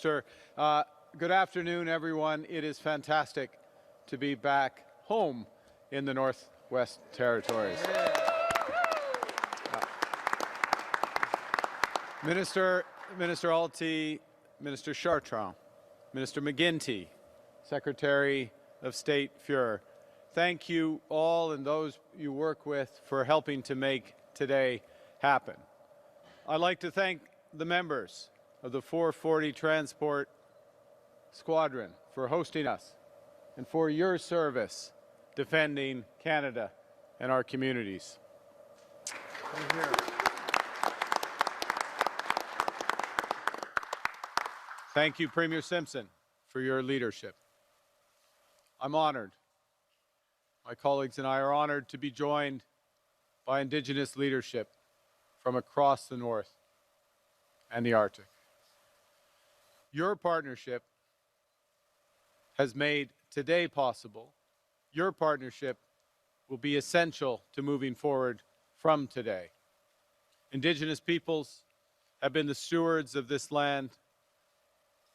Minister. Good afternoon, everyone. It is fantastic to be back home in the Northwest Territories. Minister Alty, Minister Chartrand, Minister McGuinty, Secretary of State Fuhrer, thank you all and those you work with for helping to make today happen. I'd like to thank the members of the 440 Transport Squadron for hosting us and for your service defending Canada and our communities. Thank you, Premier Simpson, for your leadership. I'm honored. My colleagues and I are honored to be joined by Indigenous leadership from across the North and the Arctic. Your partnership has made today possible. Your partnership will be essential to moving forward from today. Indigenous peoples have been the stewards of this land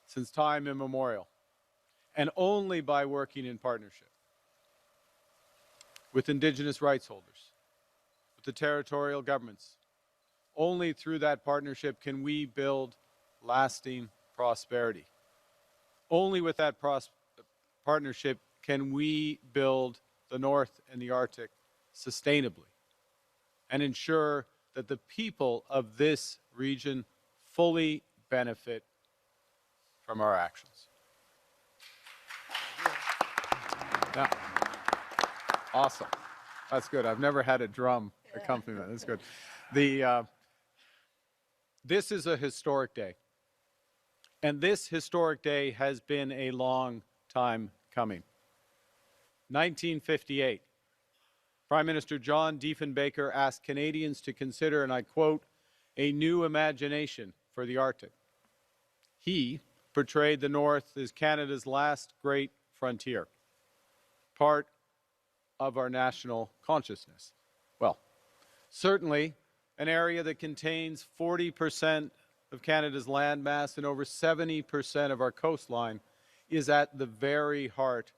since time immemorial, and only by working in partnership with Indigenous rights holders, with the territorial governments, only through that partnership can we build lasting prosperity. Only with that partnership can we build the North and the Arctic sustainably and ensure that the people of this region fully benefit from our actions. Yeah. Awesome. That's good. I've never had a drum accompaniment. That's good. This is a historic day. And this historic day has been a long time coming. 1958, Prime Minister John Diefenbaker asked Canadians to consider, and I quote, a new imagination for the Arctic. He portrayed the North as Canada's last great frontier, part of our national consciousness. Well, certainly an area that contains 40% of Canada's landmass and over 70% of our coastline is at the very heart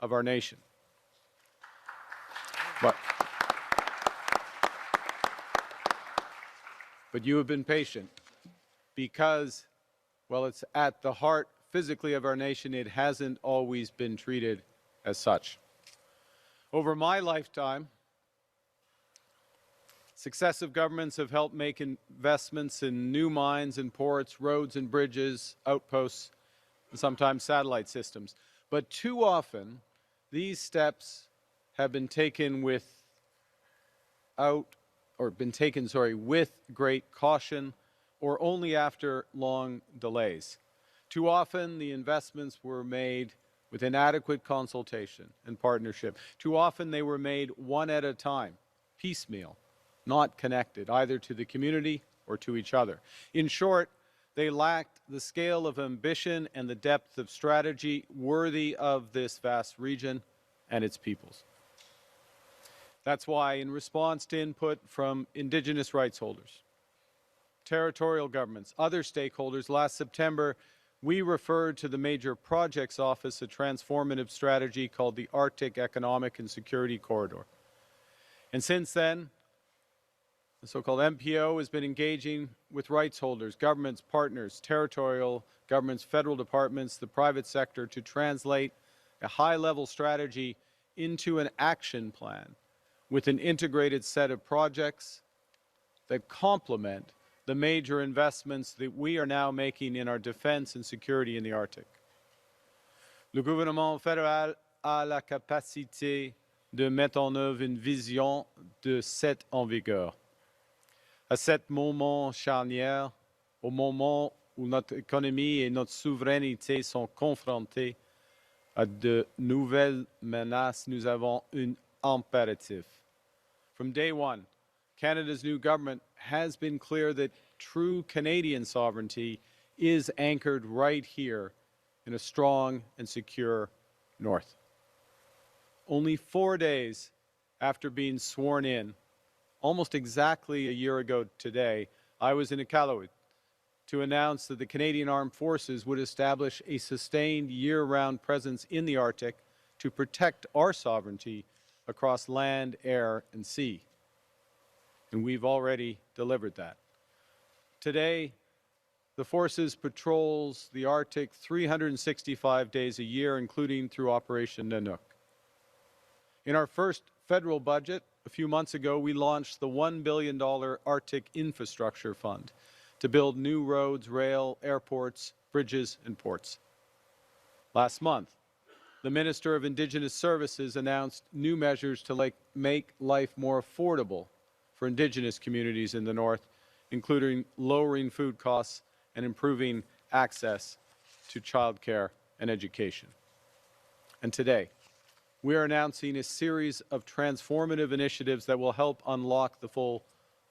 of our nation. But you have been patient because, well, it's at the heart physically of our nation. It hasn't always been treated as such. Over my lifetime, successive governments have helped make investments in new mines and ports, roads and bridges, outposts, and sometimes satellite systems. But too often, these steps have been taken with great caution or only after long delays. Too often, the investments were made with inadequate consultation and partnership. Too often, they were made one at a time, piecemeal, not connected either to the community or to each other. In short, they lacked the scale of ambition and the depth of strategy worthy of this vast region and its peoples. That's why, in response to input from Indigenous rights holders, territorial governments, other stakeholders, last September, we referred to the Major Projects Office a transformative strategy called the Arctic Economic and Security Corridor. And since then, the so-called MPO has been engaging with rights holders, governments, partners, territorial governments, federal departments, the private sector to translate a high-level strategy into an action plan with an integrated set of projects that complement the major investments that we are now making in our defense and security in the Arctic. Le gouvernement fédéral a la capacité de mettre en œuvre une vision de cette en vigueur. À ce moment charnière, au moment où notre économie et notre souveraineté sont confrontées à de nouvelles menaces, nous avons un impératif. From day one, Canada's new government has been clear that true Canadian sovereignty is anchored right here in a strong and secure North. Only 4 days after being sworn in, almost exactly a year ago today, I was in Iqaluit to announce that the Canadian Armed Forces would establish a sustained year-round presence in the Arctic to protect our sovereignty across land, air, and sea. And we've already delivered that. Today, the forces patrols the Arctic 365 days a year, including through Operation Nanook. In our first federal budget, a few months ago, we launched the $1 billion Arctic Infrastructure Fund to build new roads, rail, airports, bridges, and ports. Last month, the Minister of Indigenous Services announced new measures to make life more affordable for Indigenous communities in the North, including lowering food costs and improving access to childcare and education. And today, we are announcing a series of transformative initiatives that will help unlock the full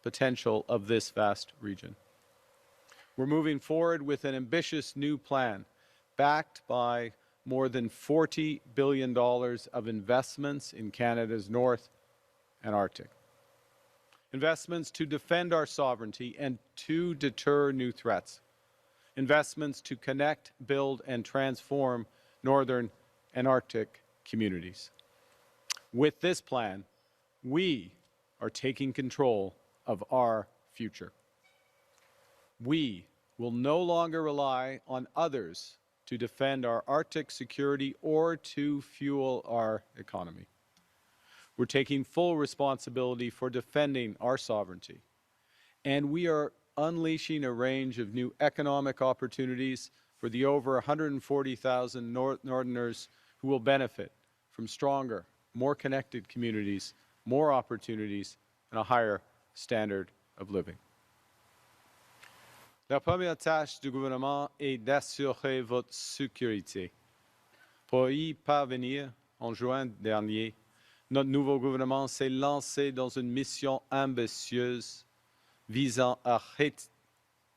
potential of this vast region. We're moving forward with an ambitious new plan backed by more than $40 billion of investments in Canada's North and Arctic. Investments to defend our sovereignty and to deter new threats. Investments to connect, build, and transform Northern and Arctic communities. With this plan, we are taking control of our future. We will no longer rely on others to defend our Arctic security or to fuel our economy. We're taking full responsibility for defending our sovereignty. And we are unleashing a range of new economic opportunities for the over 140,000 Northerners who will benefit from stronger, more connected communities, more opportunities, and a higher standard of living. La première tâche du gouvernement est d'assurer votre sécurité. Pour y parvenir, en juin dernier, notre nouveau gouvernement s'est lancé dans une mission ambitieuse visant à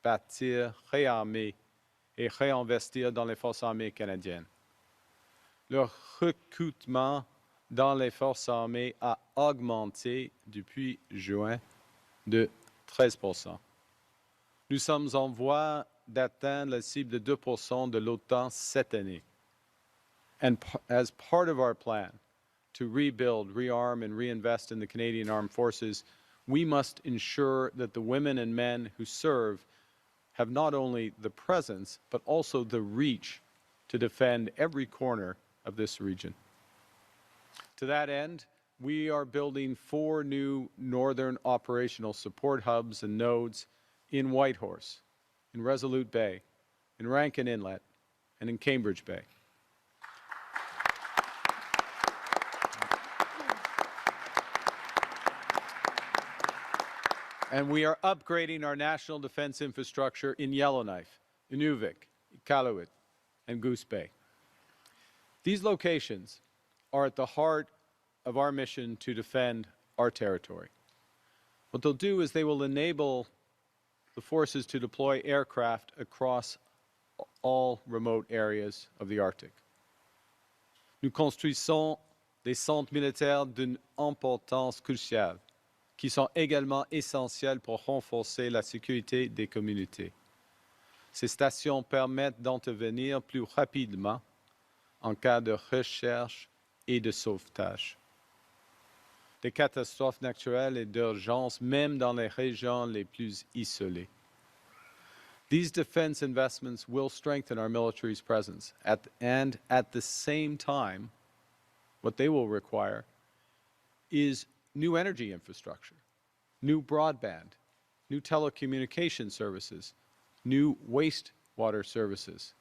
bâtir, réarmer et réinvestir dans les forces armées canadiennes. Le recrutement dans les forces armées a augmenté depuis juin de 13%. Nous sommes en voie d'atteindre la cible de 2% de l'OTAN cette année. And as part of our plan to rebuild, rearm, and reinvest in the Canadian Armed Forces, we must ensure that the women and men who serve have not only the presence, but also the reach to defend every corner of this region. To that end, we are building 4 new Northern operational support hubs and nodes in Whitehorse, in Resolute Bay, in Rankin Inlet, and in Cambridge Bay. And we are upgrading our national defense infrastructure in Yellowknife, Inuvik, Iqaluit, and Goose Bay. These locations are at the heart of our mission to defend our territory. What they'll do is they will enable the forces to deploy aircraft across all remote areas of the Arctic. Nous construisons des centres militaires d'une importance cruciale, qui sont également essentiels pour renforcer la sécurité des communautés. Ces stations permettent d'intervenir plus rapidement en cas de recherche et de sauvetage. Des catastrophes naturelles et d'urgence, même dans les régions les plus isolées. These defense investments will strengthen our military's presence, and at the same time, what they will require is new energy infrastructure, new broadband, new telecommunication services, new wastewater services.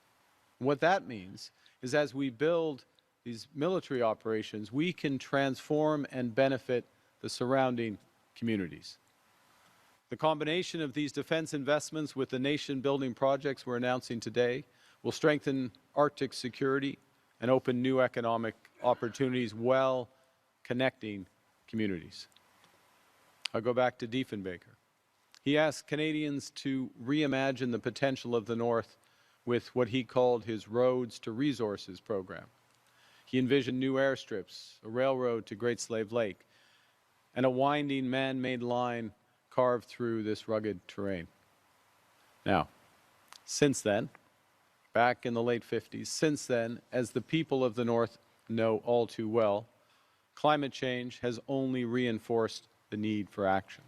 And what that means is as we build these military operations, we can transform and benefit the surrounding communities. The combination of these defense investments with the nation-building projects we're announcing today will strengthen Arctic security and open new economic opportunities while connecting communities. I'll go back to Diefenbaker. He asked Canadians to reimagine the potential of the North with what he called his Roads to Resources program. He envisioned new airstrips, a railroad to Great Slave Lake, and a winding man-made line carved through this rugged terrain. Now, Since then, back in the late 50s, since then, as the people of the North know all too well, climate change has only reinforced the need for action.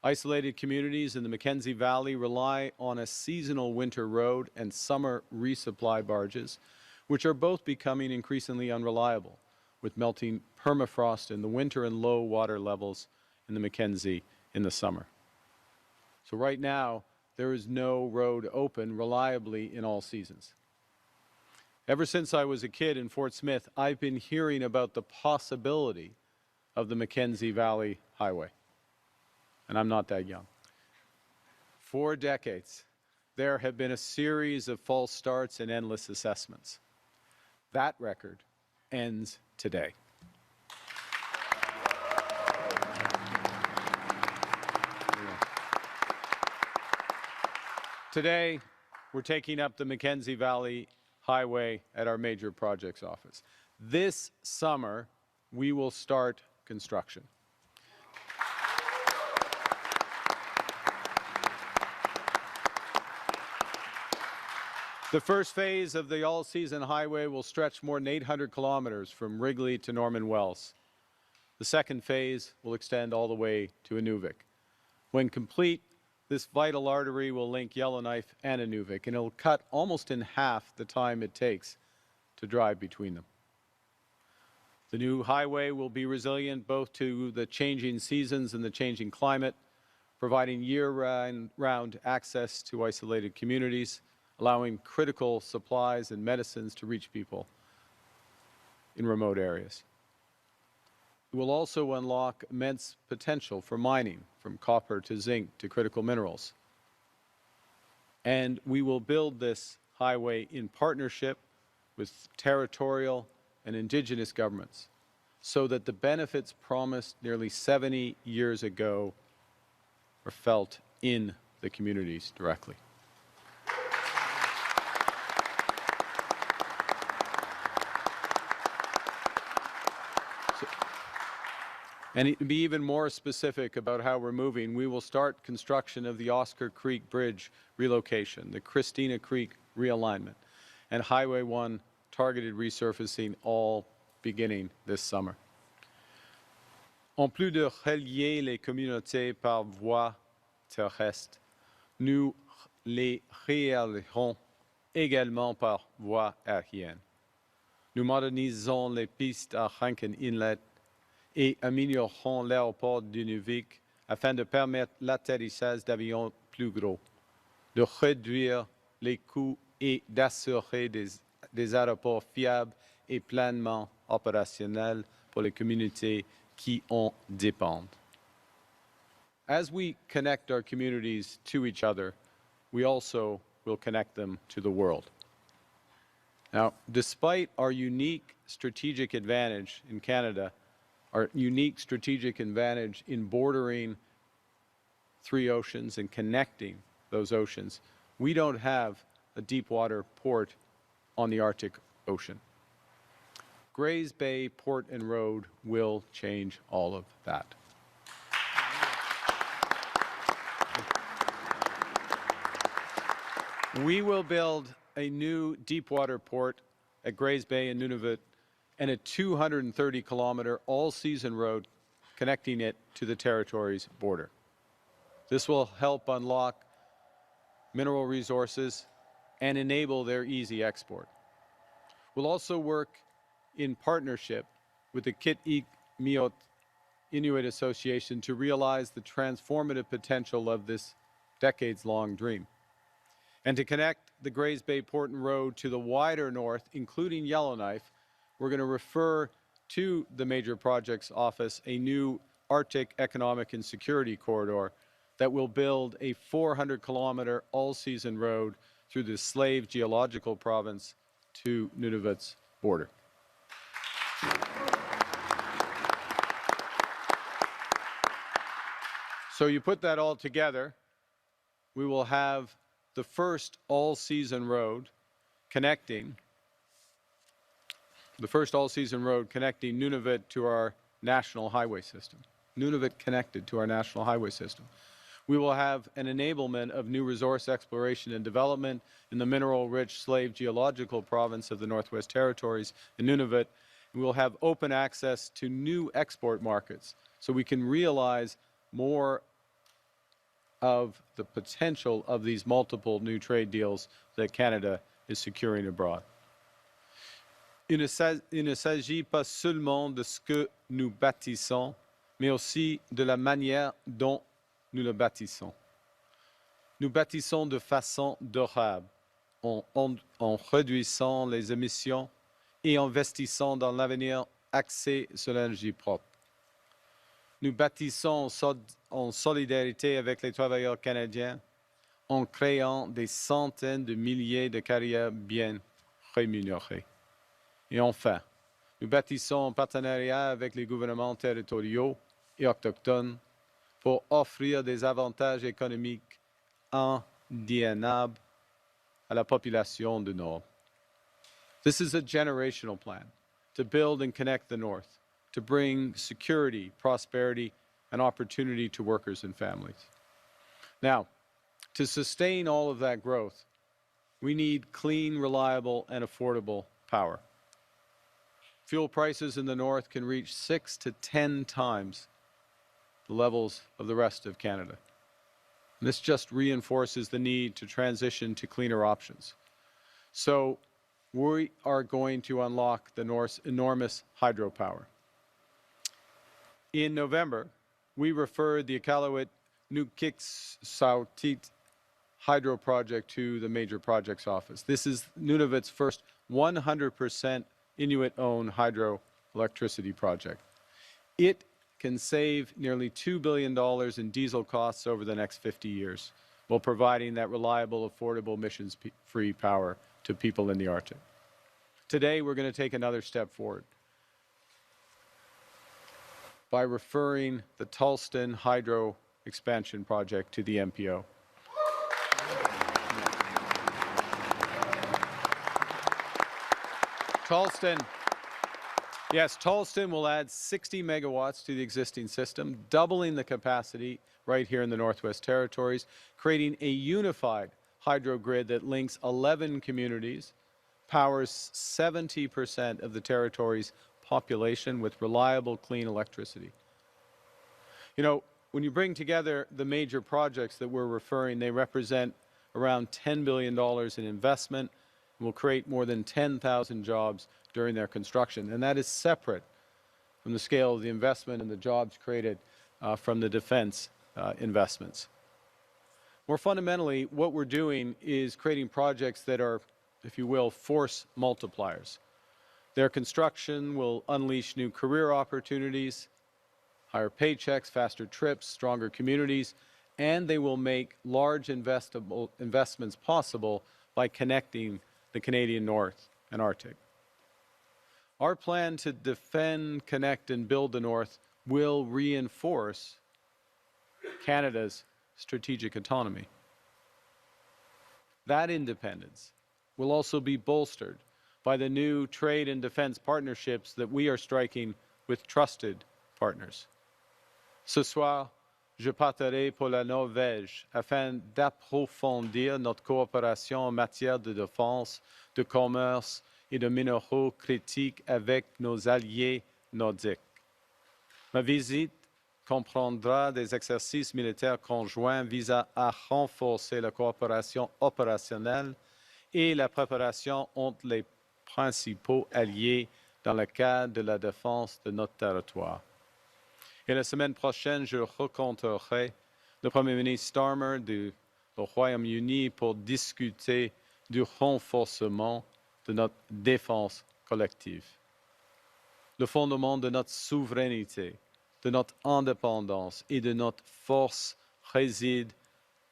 Isolated communities in the Mackenzie Valley rely on a seasonal winter road and summer resupply barges, which are both becoming increasingly unreliable, with melting permafrost in the winter and low water levels in the Mackenzie in the summer. So right now, there is no road open reliably in all seasons. Ever since I was a kid in Fort Smith, I've been hearing about the possibility of the Mackenzie Valley Highway. And I'm not that young. For decades, there have been a series of false starts and endless assessments. That record ends today. Today, we're taking up the Mackenzie Valley Highway at our major projects office. This summer, we will start construction. The first phase of the all-season highway will stretch more than 800 kilometers from Wrigley to Norman Wells. The second phase will extend all the way to Inuvik. When complete, this vital artery will link Yellowknife and Inuvik, and it will cut almost in half the time it takes to drive between them. The new highway will be resilient both to the changing seasons and the changing climate, providing year-round access to isolated communities, allowing critical supplies and medicines to reach people in remote areas. It will also unlock immense potential for mining, from copper to zinc to critical minerals. And we will build this highway in partnership with territorial and indigenous governments so that the benefits promised nearly 70 years ago are felt in the communities directly. And to be even more specific about how we're moving, we will start construction of the Oscar Creek Bridge relocation, the Christina Creek realignment, and Highway 1 targeted resurfacing, all beginning this summer. En plus de relier les communautés par voie terrestre, nous les relierons également par voie aérienne. Nous modernisons les pistes à Rankin Inlet et améliorerons l'aéroport d'Inuvik afin de permettre l'atterrissage d'avions plus gros, de réduire les coûts et d'assurer des aéroports fiables et pleinement opérationnels pour les communautés qui en dépendent. As we connect our communities to each other, we also will connect them to the world. Now, despite our unique strategic advantage in Canada, our unique strategic advantage in bordering 3 oceans and connecting those oceans, we don't have a deep water port on the Arctic Ocean. Grays Bay Port and Road will change all of that. We will build a new deep water port at Grays Bay and Nunavut, and a 230-kilometer all-season road connecting it to the territory's border. This will help unlock mineral resources and enable their easy export. We'll also work in partnership with the Kitkimiut Inuit Association to realize the transformative potential of this decades-long dream, and to connect the Grays Bay Port and Road to the wider north, including Yellowknife. We're going to refer to the Major Projects Office a new Arctic Economic and Security Corridor that will build a 400-kilometer all-season road through the Slave Geological Province to Nunavut's border. So you put that all together, we will have the first all-season road connecting Nunavut to our national highway system. Nunavut connected to our national highway system. We will have an enablement of new resource exploration and development in the mineral-rich slave geological province of the Northwest Territories in Nunavut. And we'll have open access to new export markets so we can realize more of the potential of these multiple new trade deals that Canada is securing abroad. Il ne s'agit pas seulement de ce que nous bâtissons, mais aussi de la manière dont nous le bâtissons. Nous bâtissons de façon durable, en réduisant les émissions et investissant dans l'avenir axé sur l'énergie propre. Nous bâtissons en solidarité avec les travailleurs canadiens, en créant des centaines de milliers de carrières bien rémunérées. Et enfin, nous bâtissons en partenariat avec les gouvernements territoriaux et autochtones pour offrir des avantages économiques indéniables à la population du Nord. This is a generational plan to build and connect the North, to bring security, prosperity, and opportunity to workers and families. Now, to sustain all of that growth, we need clean, reliable, and affordable power. Fuel prices in the North can reach 6 to 10 times the levels of the rest of Canada. And this just reinforces the need to transition to cleaner options. So we are going to unlock the North's enormous hydropower. In November, we referred the Iqaluit Nuqiqsawtit hydro project to the Major Projects Office. This is Nunavut's first 100% Inuit-owned hydroelectricity project. It can save nearly $2 billion in diesel costs over the next 50 years, while providing that reliable, affordable, emissions-free power to people in the Arctic. Today, we're going to take another step forward by referring the Tolston Hydro Expansion Project to the MPO. Tolston will add 60 megawatts to the existing system, doubling the capacity right here in the Northwest Territories, creating a unified hydro grid that links 11 communities, powers 70% of the territory's population with reliable, clean electricity. You know, when you bring together the major projects that we're referring, they represent around $10 billion in investment and will create more than 10,000 jobs during their construction. And that is separate from the scale of the investment and the jobs created from the defense investments. More fundamentally, what we're doing is creating projects that are, if you will, force multipliers. Their construction will unleash new career opportunities, higher paychecks, faster trips, stronger communities, and they will make large investments possible by connecting the Canadian North and Arctic. Our plan to defend, connect, and build the North will reinforce Canada's strategic autonomy. That independence will also be bolstered by the new trade and defense partnerships that we are striking with trusted partners. Ce soir, je parlerai pour la Norvège afin d'approfondir notre coopération en matière de défense, de commerce et de minéraux critiques avec nos alliés nordiques. Ma visite comprendra des exercices militaires conjoints visant à renforcer la coopération opérationnelle et la préparation entre les principaux alliés dans le cadre de la défense de notre territoire. Et la semaine prochaine, je rencontrerai le Premier ministre Starmer du Royaume-Uni pour discuter du renforcement de notre défense collective. Le fondement de notre souveraineté, de notre indépendance et de notre force réside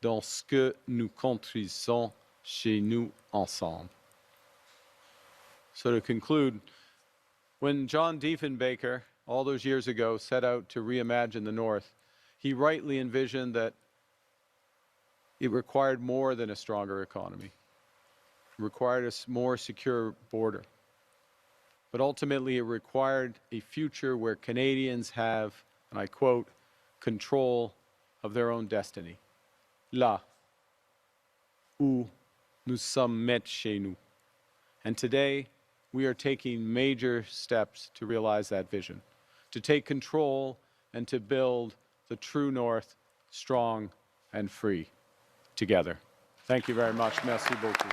dans ce que nous construisons chez nous ensemble. So to conclude, when John Diefenbaker, all those years ago, set out to reimagine the North, he rightly envisioned that it required more than a stronger economy. It required a more secure border. But ultimately, it required a future where Canadians have, and I quote, control of their own destiny. là où nous sommes maîtres chez nous. And today, we are taking major steps to realize that vision, to take control and to build the true North strong and free together. Thank you very much. Merci beaucoup.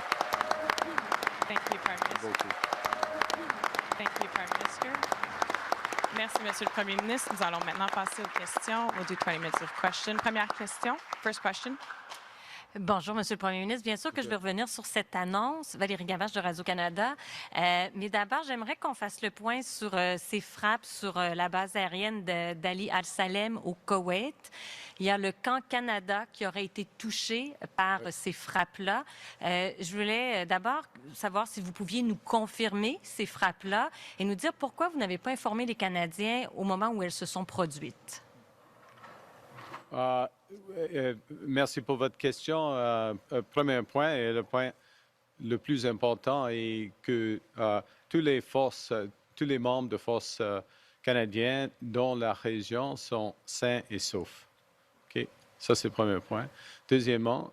Thank you, Prime Minister. Thank you, Prime Minister. Merci, Monsieur le Premier ministre. Nous allons maintenant passer aux questions. We'll do 20 minutes of question. Première question. First question. Bonjour, Monsieur le Premier ministre. Bien sûr que je vais revenir sur cette annonce, Valérie Gavache de Radio-Canada. Mais d'abord, j'aimerais qu'on fasse le point sur ces frappes sur la base aérienne d'Ali Al-Salem au Koweït. Il y a le camp Canada qui aurait été touché par ces frappes-là. Je voulais d'abord savoir si vous pouviez nous confirmer ces frappes-là et nous dire pourquoi vous n'avez pas informé les Canadiens au moment où elles se sont produites. Merci pour votre question. Premier point, et le point le plus important est que tous les membres de forces canadiennes dans la région sont sains et saufs. Okay? Ça, c'est le premier point. Deuxièmement,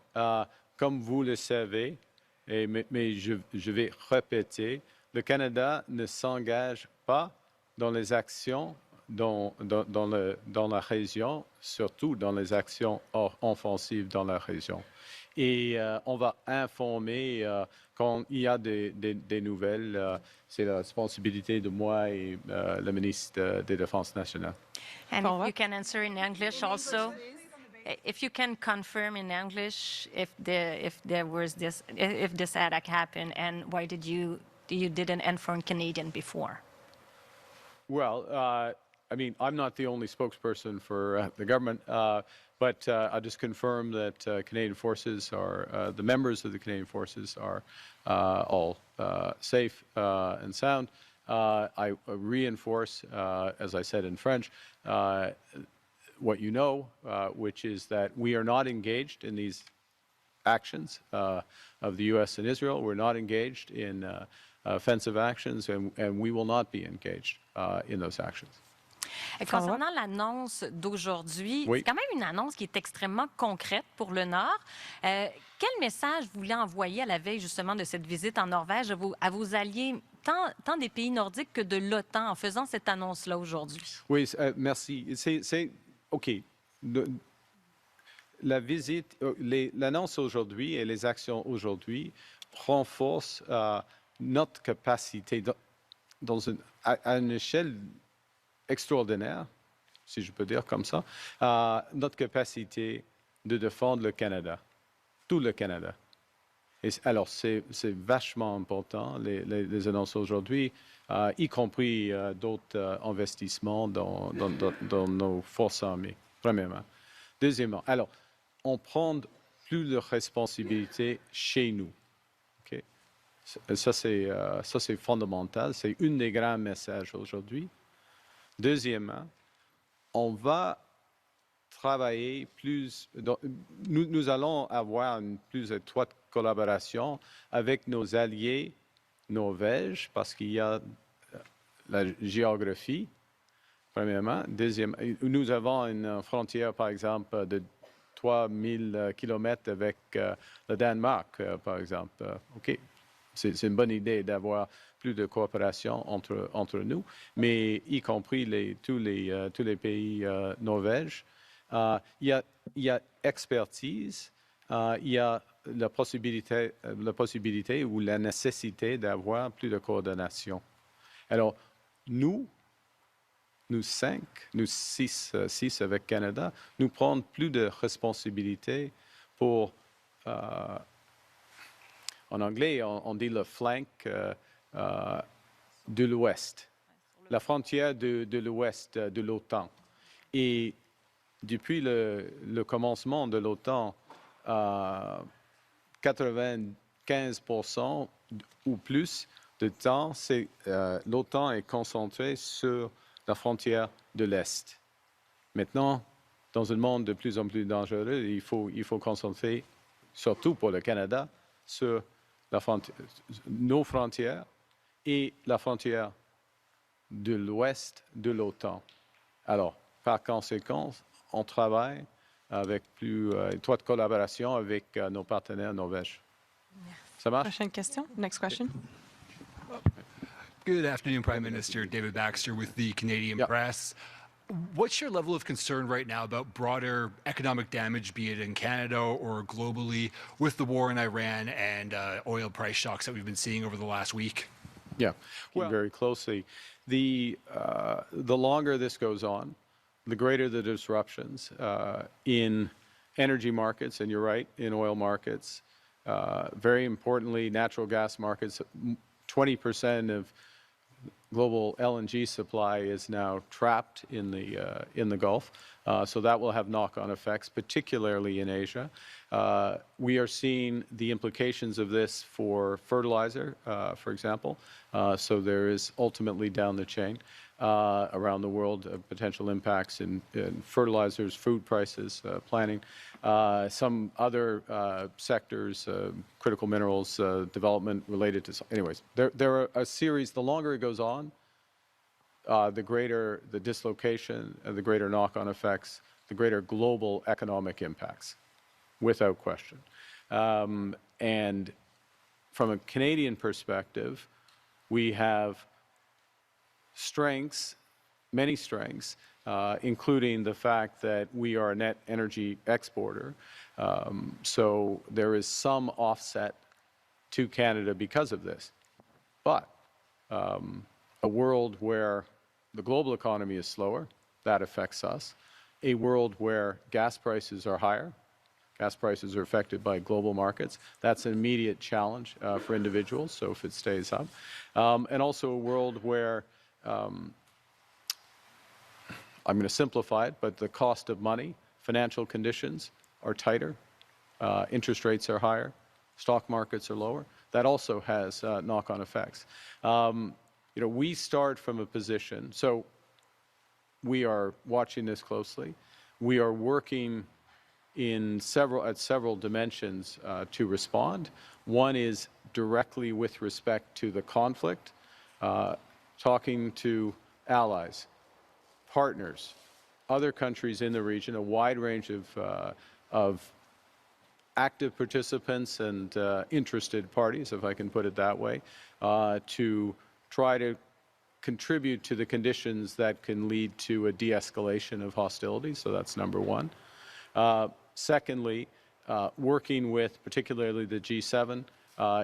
comme vous le savez, mais je vais répéter, le Canada ne s'engage pas dans les actions dans la région, surtout dans les actions offensives dans la région. Et on va informer quand il y a des nouvelles. C'est la responsabilité de moi et le ministre de la Défense nationale. And if you can answer in English also. If you can confirm in English if this attack happened and why you didn't inform Canadian before? Well, I mean, I'm not the only spokesperson for the government, but I'll just confirm that Canadian forces the members of the Canadian forces are all safe and sound. I reinforce, as I said in French, what you know, which is that we are not engaged in these actions of the U.S. and Israel. We're not engaged in offensive actions, and we will not be engaged in those actions. Concernant l'annonce d'aujourd'hui, Oui. C'est quand même une annonce qui est extrêmement concrète pour le Nord. Quel message vous voulez envoyer à la veille justement de cette visite en Norvège à vos alliés, tant des pays nordiques que de l'OTAN, en faisant cette annonce-là aujourd'hui? Oui, merci. OK. La visite, l'annonce aujourd'hui et les actions aujourd'hui renforcent notre capacité à une échelle extraordinaire, si je peux dire comme ça, notre capacité de défendre le Canada, tout le Canada. Et alors, c'est vachement important, les annonces aujourd'hui, y compris d'autres investissements dans nos forces armées, premièrement. Deuxièmement, alors, on prend plus de responsabilités chez nous. Okay? Ça, c'est fondamental. C'est un des grands messages aujourd'hui. Deuxièmement, on va travailler plus. Nous allons avoir une plus étroite collaboration avec nos alliés norvéges parce qu'il y a la géographie, premièrement. Deuxièmement, nous avons une frontière, par exemple, de 3000 kilomètres avec le Danemark, par exemple. OK. C'est une bonne idée d'avoir plus de coopération entre nous, mais y compris tous les pays norvèges. Il y a expertise, il y a la possibilité ou la nécessité d'avoir plus de coordination. Alors, nous six avec Canada, nous prenons plus de responsabilités pour en anglais, on dit le flank de l'Ouest, la frontière de l'Ouest de l'OTAN. Et depuis le commencement de l'OTAN, 95% ou plus de temps, l'OTAN est concentrée sur la frontière de l'Est. Maintenant, dans un monde de plus en plus dangereux, il faut concentrer, surtout pour le Canada, sur nos frontières et la frontière de l'ouest de l'OTAN. Alors, par conséquent, on travaille avec plus étroite collaboration avec nos partenaires norvèges. Ça marche? Prochaine question. Next question. Good afternoon, Prime Minister. David Baxter with the Canadian Yep. Press. What's your level of concern right now about broader economic damage, be it in Canada or globally, with the war in Iran and oil price shocks that we've been seeing over the last week? Yeah, very closely. The longer this goes on, the greater the disruptions in energy markets, and you're right, in oil markets. Very importantly, natural gas markets. 20% of global LNG supply is now trapped in the Gulf, so that will have knock-on effects, particularly in Asia. We are seeing the implications of this for fertilizer, for example. So there is ultimately down the chain around the world potential impacts in fertilizers, food prices, planting. Some other sectors, critical minerals development related to. Anyways, there are a series. The longer it goes on, the greater the dislocation, the greater knock-on effects, the greater global economic impacts, without question. And from a Canadian perspective, we have strengths, many strengths, including the fact that we are a net energy exporter. So there is some offset to Canada because of this. But a world where the global economy is slower, that affects us. A world where gas prices are higher, gas prices are affected by global markets, that's an immediate challenge for individuals, so if it stays up. And also a world where, I'm going to simplify it, but the cost of money, financial conditions are tighter, interest rates are higher, stock markets are lower. That also has knock-on effects. We start from a position, so we are watching this closely. We are working at several dimensions to respond. One is directly with respect to the conflict, talking to allies, partners, other countries in the region, a wide range of active participants and interested parties, if I can put it that way, to try to contribute to the conditions that can lead to a de-escalation of hostilities. So that's number one. Secondly, working with particularly the G7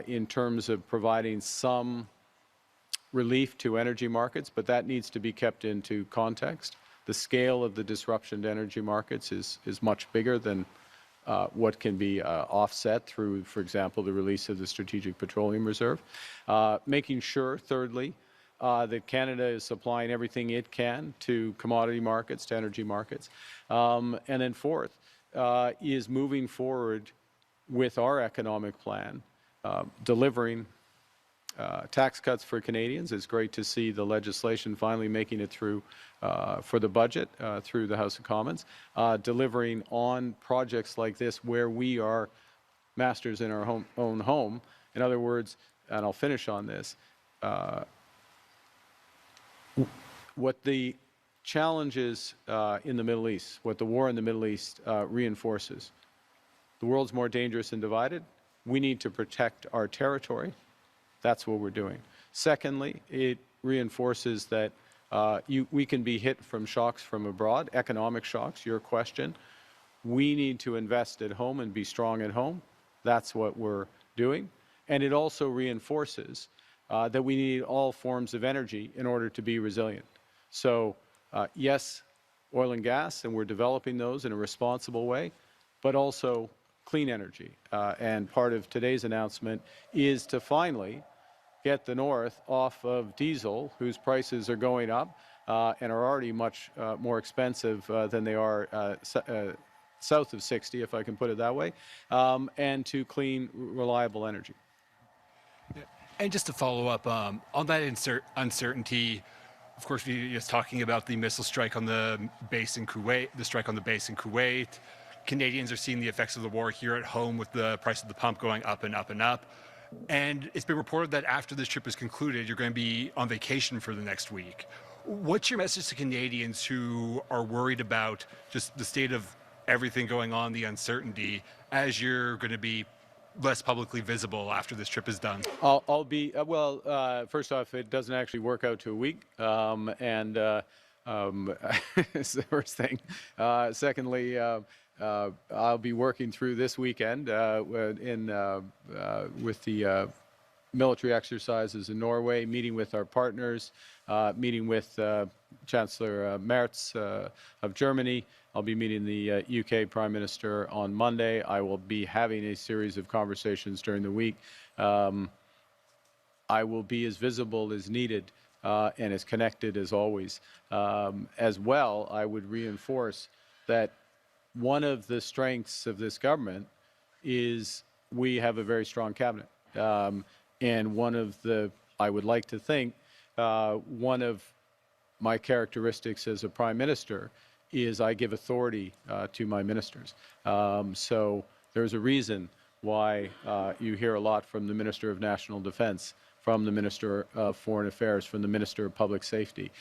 in terms of providing some relief to energy markets, but that needs to be kept into context. The scale of the disruption to energy markets is much bigger than what can be offset through, for example, the release of the Strategic Petroleum Reserve. Making sure, thirdly, that Canada is supplying everything it can to commodity markets, to energy markets. And then fourth, is moving forward with our economic plan, delivering tax cuts for Canadians. It's great to see the legislation finally making it through for the budget through the House of Commons, delivering on projects like this where we are masters in our own home. In other words, and I'll finish on this, what the challenges in the Middle East, what the war in the Middle East reinforces. The world's more dangerous and divided. We need to protect our territory. That's what we're doing. Secondly, it reinforces that we can be hit from shocks from abroad, economic shocks, your question. We need to invest at home and be strong at home. That's what we're doing. And it also reinforces that we need all forms of energy in order to be resilient. So yes, oil and gas, and we're developing those in a responsible way, but also clean energy. And part of today's announcement is to finally get the North off of diesel, whose prices are going up and are already much more expensive than they are south of 60, if I can put it that way, and to clean, reliable energy. And just to follow up on that uncertainty, of course, we just talking about the missile strike on the base in Kuwait, the strike on the base in Kuwait. Canadians are seeing the effects of the war here at home with the price of the pump going up and up and up. And it's been reported that after this trip is concluded, you're going to be on vacation for the next week. What's your message to Canadians who are worried about just the state of everything going on, the uncertainty, as you're going to be less publicly visible after this trip is done? I'll be, first off, it doesn't actually work out to a week. It's the first thing. Secondly, I'll be working through this weekend with the military exercises in Norway, meeting with our partners, meeting with Chancellor Merz of Germany. I'll be meeting the UK Prime Minister on Monday. I will be having a series of conversations during the week. I will be as visible as needed and as connected as always. As well, I would reinforce that one of the strengths of this government is we have a very strong cabinet. And one of the, I would like to think, one of my characteristics as a prime minister is I give authority to my ministers. So there's a reason why you hear a lot from the Minister of National Defense, from the Minister of Foreign Affairs, from the Minister of Public Safety,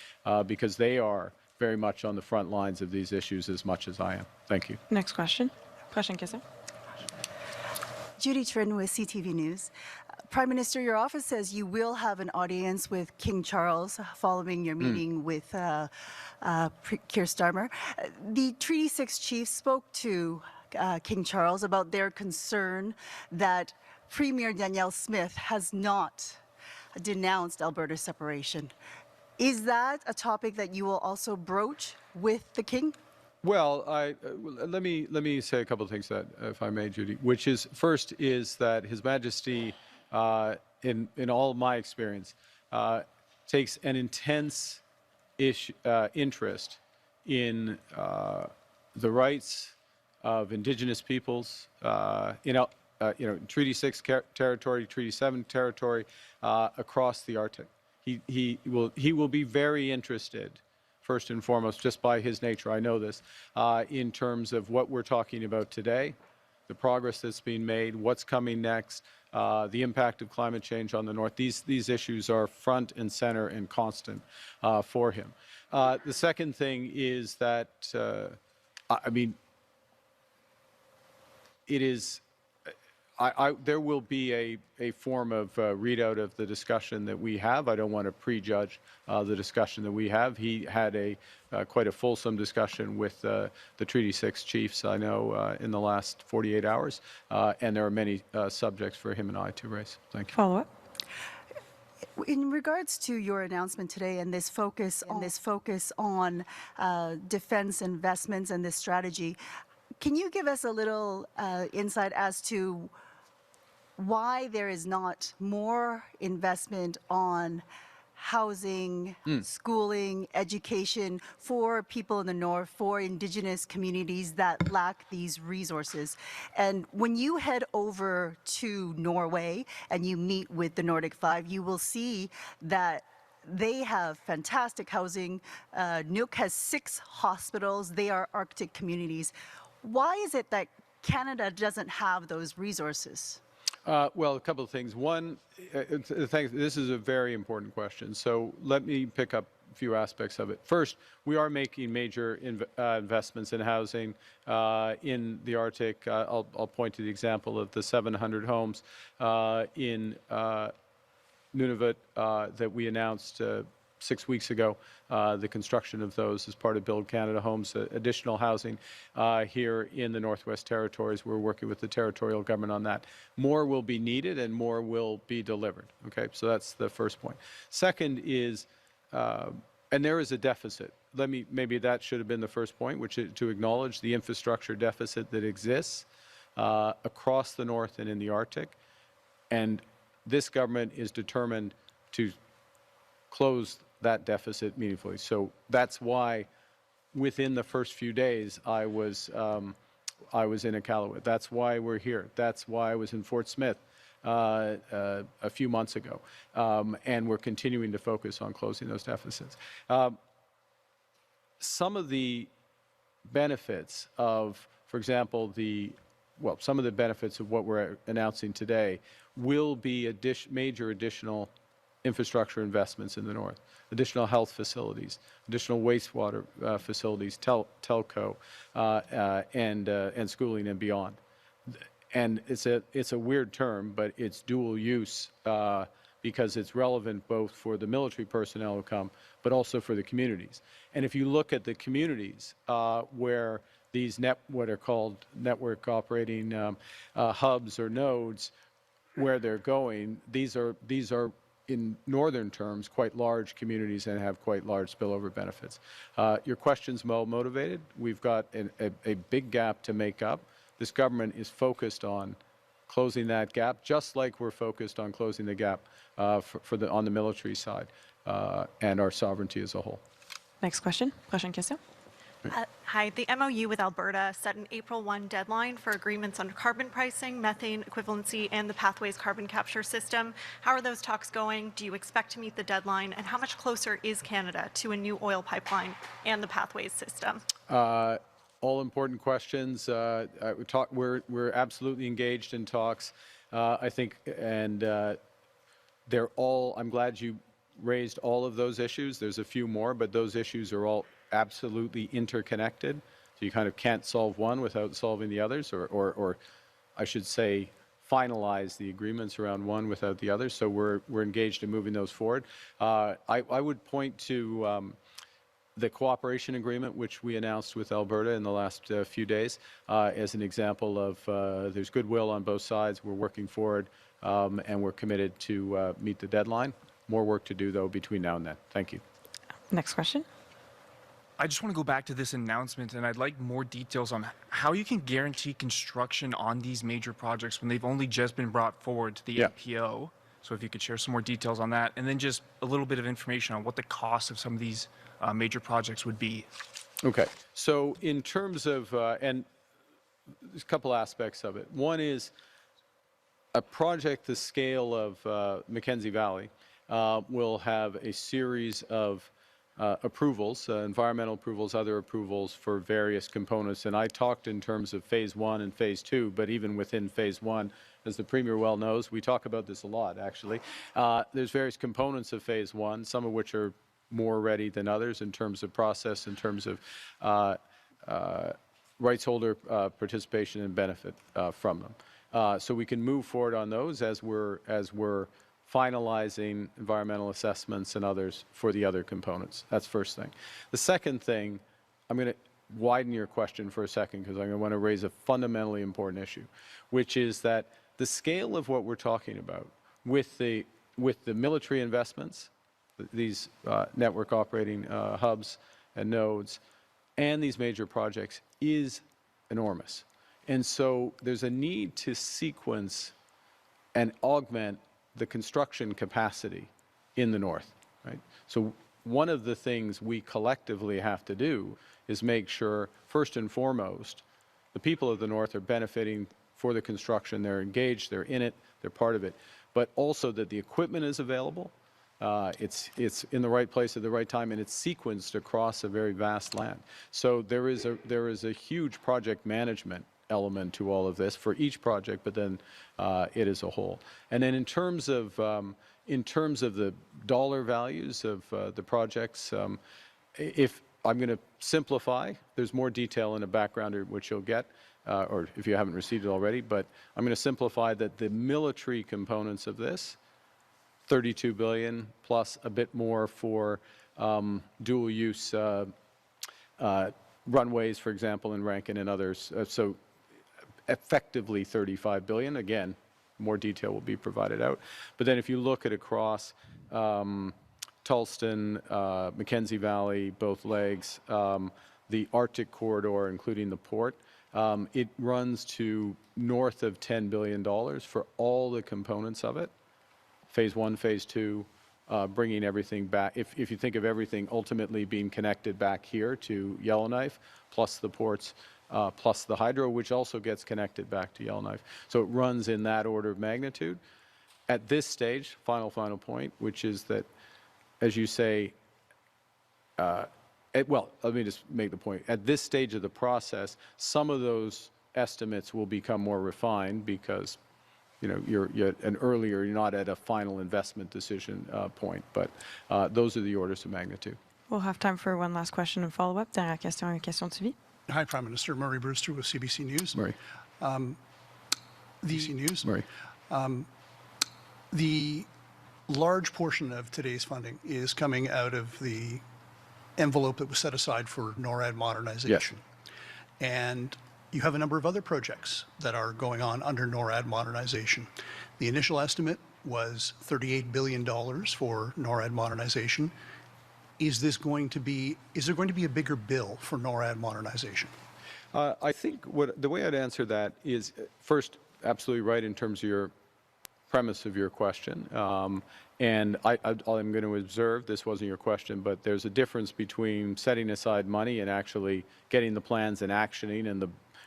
because they are very much on the front lines of these issues as much as I am. Thank you. Next question. Prochaine question. Judy Trin with CTV News. Prime Minister, your office says you will have an audience with King Charles following your meeting with Keir Starmer. The Treaty 6 chiefs spoke to King Charles about their concern that Premier Danielle Smith has not denounced Alberta's separation. Is that a topic that you will also broach with the King? Well, let me say a couple of things that, if I may, Judy. Which is first is that His Majesty, in all of my experience, takes an intense interest in the rights of Indigenous peoples. Treaty 6 territory, Treaty 7 territory, across the Arctic. He will be very interested, first and foremost, just by his nature, I know this, in terms of what we're talking about today, the progress that's being made, what's coming next, the impact of climate change on the North. These issues are front and center and constant for him. The second thing is that, it is, there will be a form of readout of the discussion that we have. I don't want to prejudge the discussion that we have. He had quite a fulsome discussion with the Treaty 6 chiefs, I know, in the last 48 hours. And there are many subjects for him and I to raise. Thank you. Follow-up. In regards to your announcement today and this focus on defense investments and this strategy, can you give us a little insight as to why there is not more investment on housing, schooling, education for people in the North, for Indigenous communities that lack these resources? And when you head over to Norway and you meet with the Nordic Five, you will see that they have fantastic housing. Nuuk has 6 hospitals. They are Arctic communities. Why is it that Canada doesn't have those resources? Well, a couple of things. One, this is a very important question. So let me pick up a few aspects of it. First, we are making major investments in housing in the Arctic. I'll point to the example of the 700 homes in Nunavut that we announced 6 weeks ago, the construction of those as part of Build Canada Homes, additional housing here in the Northwest Territories. We're working with the territorial government on that. More will be needed and more will be delivered. Okay, so that's the first point. Second is, and there is a deficit. Maybe that should have been the first point, which is to acknowledge the infrastructure deficit that exists across the North and in the Arctic. And this government is determined to close that deficit meaningfully. So that's why within the first few days I was in Iqaluit. That's why we're here. That's why I was in Fort Smith a few months ago. And we're continuing to focus on closing those deficits. Some of the benefits of, for example, some of the benefits of what we're announcing today will be major additional infrastructure investments in the north, additional health facilities, additional wastewater facilities, telco, and schooling and beyond. And it's a weird term, but it's dual use because it's relevant both for the military personnel who come, but also for the communities. And if you look at the communities where these what are called network operating hubs or nodes, where they're going, these are in northern terms quite large communities and have quite large spillover benefits. Your question's well motivated. We've got a big gap to make up. This government is focused on closing that gap, just like we're focused on closing the gap on the military side and our sovereignty as a whole. Next question. Prochaine question. Hi, the MOU with Alberta set an April 1 deadline for agreements on carbon pricing, methane equivalency, and the Pathways carbon capture system. How are those talks going? Do you expect to meet the deadline? And how much closer is Canada to a new oil pipeline and the Pathways system? All important questions. We're absolutely engaged in talks, I think, and they're all, I'm glad you raised all of those issues. There's a few more, but those issues are all absolutely interconnected. So you kind of can't solve one without solving the others, or I should say, finalize the agreements around one without the others. So we're engaged in moving those forward. I would point to the cooperation agreement, which we announced with Alberta in the last few days, as an example of there's goodwill on both sides. We're working forward, and we're committed to meet the deadline. More work to do, though, between now and then. Thank you. Next question. I just want to go back to this announcement, and I'd like more details on how you can guarantee construction on these major projects when they've only just been brought forward to the APO. So if you could share some more details on that, and then just a little bit of information on what the cost of some of these major projects would be. Okay. So in terms of, and there's a couple aspects of it. One is a project the scale of Mackenzie Valley will have a series of approvals, environmental approvals, other approvals for various components. And I talked in terms of phase 1 and phase 2, but even within phase 1, as the Premier well knows, we talk about this a lot, actually. There's various components of phase 1, some of which are more ready than others in terms of process, in terms of rights holder participation and benefit from them. So we can move forward on those as we're finalizing environmental assessments and others for the other components. That's first thing. The second thing, I'm going to widen your question for a second because I want to raise a fundamentally important issue, which is that the scale of what we're talking about with the military investments, these network operating hubs and nodes, and these major projects is enormous. And so there's a need to sequence and augment the construction capacity in the north, right? So one of the things we collectively have to do is make sure, first and foremost, the people of the north are benefiting for the construction. They're engaged, they're in it, they're part of it, but also that the equipment is available, it's in the right place at the right time, and it's sequenced across a very vast land. So there is a huge project management element to all of this for each project, but then it as a whole. And then in terms of the dollar values of the projects, if I'm going to simplify, there's more detail in a backgrounder which you'll get, or if you haven't received it already, but I'm going to simplify that the military components of this, $32 billion plus a bit more for dual use runways, for example, in Rankin and others. So effectively $35 billion. Again, more detail will be provided out. But then if you look at across Tulston, Mackenzie Valley, both legs, the Arctic corridor, including the port, it runs to north of $10 billion for all the components of it. Phase 1, phase 2, bringing everything back. If you think of everything ultimately being connected back here to Yellowknife, plus the ports, plus the hydro, which also gets connected back to Yellowknife. So it runs in that order of magnitude. At this stage, final point, which is that, as you say, well, let me just make the point. At this stage of the process, some of those estimates will become more refined because you're you're not at a final investment decision point, but those are the orders of magnitude. We'll have time for one last question and follow-up. Dernière question, une question de suivi. Hi, Prime Minister. Murray Brewster with CBC News. Murray. Murray. The large portion of today's funding is coming out of the envelope that was set aside for NORAD modernization. Yes. And you have a number of other projects that are going on under NORAD modernization. The initial estimate was $38 billion for NORAD modernization. Is there going to be a bigger bill for NORAD modernization? I think the way I'd answer that is, first, absolutely right in terms of your premise of your question. And I'm going to observe, this wasn't your question, but there's a difference between setting aside money and actually getting the plans and actioning.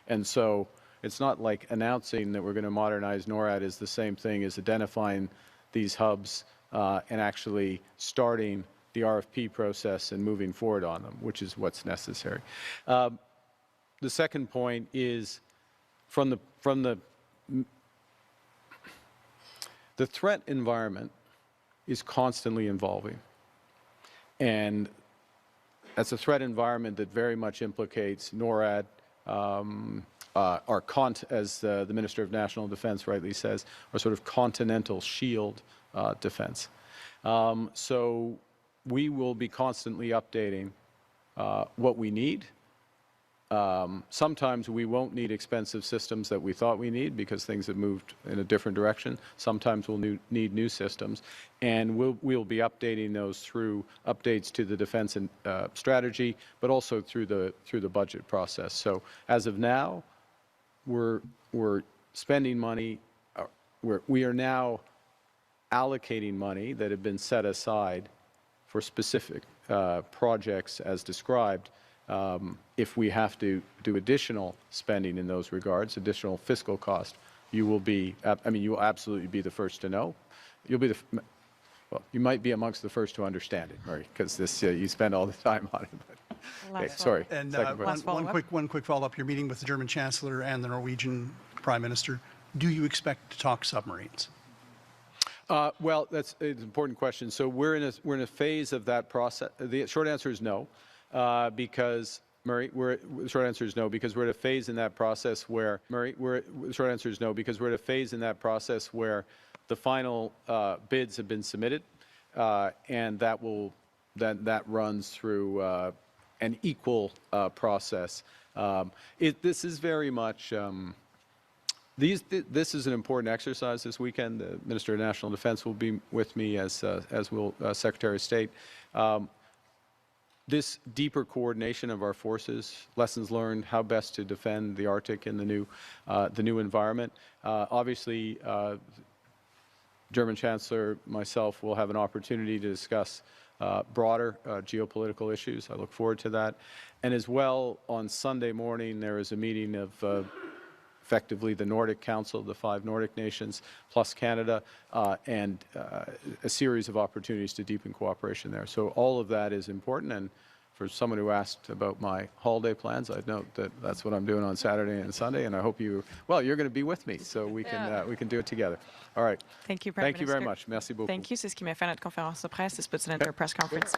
And so it's not like announcing that we're going to modernize NORAD is the same thing as identifying these hubs and actually starting the RFP process and moving forward on them, which is what's necessary. The second point is from the threat environment is constantly evolving, and that's a threat environment that very much implicates NORAD, as the Minister of National Defense rightly says, our sort of continental shield defense. So we will be constantly updating what we need. Sometimes we won't need expensive systems that we thought we need because things have moved in a different direction. Sometimes we'll need new systems, and we'll be updating those through updates to the defense and strategy, but also through the budget process. So as of now, we're spending money. We are now allocating money that had been set aside for specific projects as described. If we have to do additional spending in those regards, additional fiscal cost, you will absolutely be the first to know. You'll be you might be amongst the first to understand it, Murray, because you spend all the time on it. Okay, sorry. And follow-up. one quick follow-up. You're meeting with the German Chancellor and the Norwegian Prime Minister. Do you expect to talk submarines? Well, that's an important question. So we're in a phase of that process. The short answer is no. Because Murray, the short answer is no, because we're at a phase in that process where the short answer is no, because we're at a phase in that process where the final bids have been submitted, and that runs through an equal process. This is very much this is an important exercise this weekend. The Minister of National Defense will be with me, as will Secretary of State. This deeper coordination of our forces, lessons learned, how best to defend the Arctic in the new environment. Obviously, German Chancellor, myself, will have an opportunity to discuss broader geopolitical issues. I look forward to that. And as well, on Sunday morning, there is a meeting of effectively the Nordic Council, the 5 Nordic nations, plus Canada, and a series of opportunities to deepen cooperation there. So all of that is important, and for someone who asked about my holiday plans, I'd note that that's what I'm doing on Saturday and Sunday, and I hope you're going to be with me, so we can do it together. All right. Thank you, Prime Minister. Thank you very much. Merci beaucoup. Thank you. C'est ce qui m'a fait notre conférence de presse. This puts an end to our press conference.